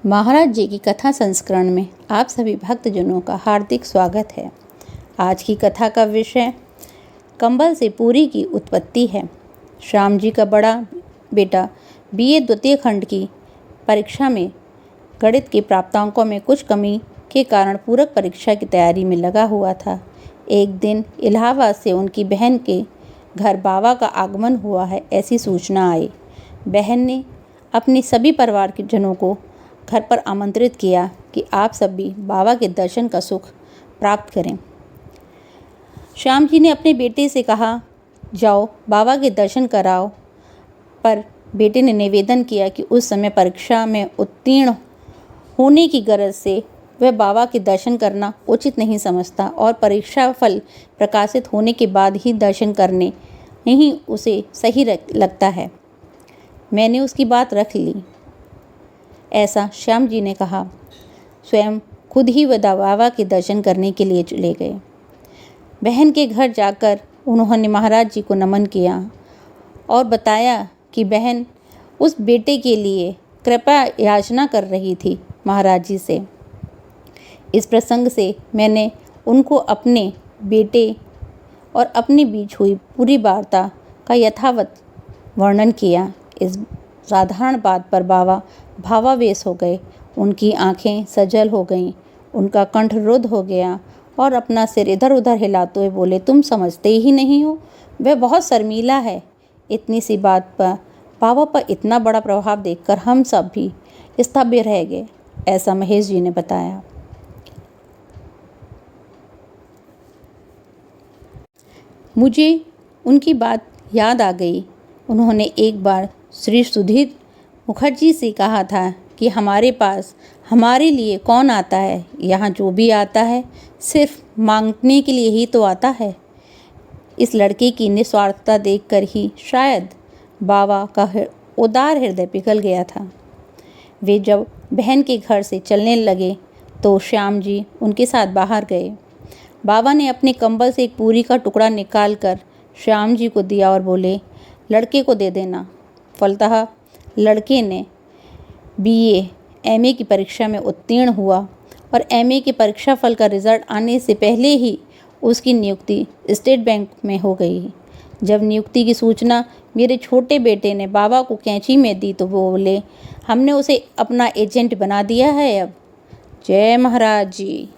महाराज जी की कथा संस्करण में आप सभी भक्तजनों का हार्दिक स्वागत है। आज की कथा का विषय कंबल से पूरी की उत्पत्ति है। श्याम जी का बड़ा बेटा बीए द्वितीय खंड की परीक्षा में गणित के प्राप्तांकों में कुछ कमी के कारण पूरक परीक्षा की तैयारी में लगा हुआ था। एक दिन इलाहाबाद से उनकी बहन के घर बाबा का आगमन हुआ है ऐसी सूचना आई। बहन ने अपनी सभी परिवार के जनों को घर पर आमंत्रित किया कि आप सब भी बाबा के दर्शन का सुख प्राप्त करें। श्याम जी ने अपने बेटे से कहा, जाओ बाबा के दर्शन कराओ, पर बेटे ने निवेदन किया कि उस समय परीक्षा में उत्तीर्ण होने की गरज से वह बाबा के दर्शन करना उचित नहीं समझता और परीक्षा फल प्रकाशित होने के बाद ही दर्शन करने ही उसे सही लगता है। मैंने उसकी बात रख ली, ऐसा श्याम जी ने कहा। स्वयं खुद ही वह बाबा के दर्शन करने के लिए चले गए। बहन के घर जाकर उन्होंने महाराज जी को नमन किया और बताया कि बहन उस बेटे के लिए कृपा याचना कर रही थी महाराज जी से। इस प्रसंग से मैंने उनको अपने बेटे और अपने बीच हुई पूरी वार्ता का यथावत वर्णन किया। इस साधारण बात पर बाबा भावावेश हो गए। उनकी आंखें सजल हो गईं, उनका कंठ रुद्ध हो गया और अपना सिर इधर उधर हिलाते हुए बोले, तुम समझते ही नहीं हो, वह बहुत शर्मीला है। इतनी सी बात पर बाबा पर इतना बड़ा प्रभाव देखकर हम सब भी स्तब्ध रह गए, ऐसा महेश जी ने बताया। मुझे उनकी बात याद आ गई। उन्होंने एक बार श्री सुधीर मुखर्जी से कहा था कि हमारे पास हमारे लिए कौन आता है, यहाँ जो भी आता है सिर्फ मांगने के लिए ही तो आता है। इस लड़के की निस्वार्थता देखकर ही शायद बाबा का उदार हृदय पिघल गया था। वे जब बहन के घर से चलने लगे तो श्याम जी उनके साथ बाहर गए। बाबा ने अपने कंबल से एक पूरी का टुकड़ा निकाल कर श्याम जी को दिया और बोले, लड़के को दे देना। फलतः लड़के ने बीए एमए की परीक्षा में उत्तीर्ण हुआ और एमए के परीक्षा फल का रिजल्ट आने से पहले ही उसकी नियुक्ति स्टेट बैंक में हो गई। जब नियुक्ति की सूचना मेरे छोटे बेटे ने बाबा को कैंची में दी तो वो बोले, हमने उसे अपना एजेंट बना दिया है अब। जय महाराज जी।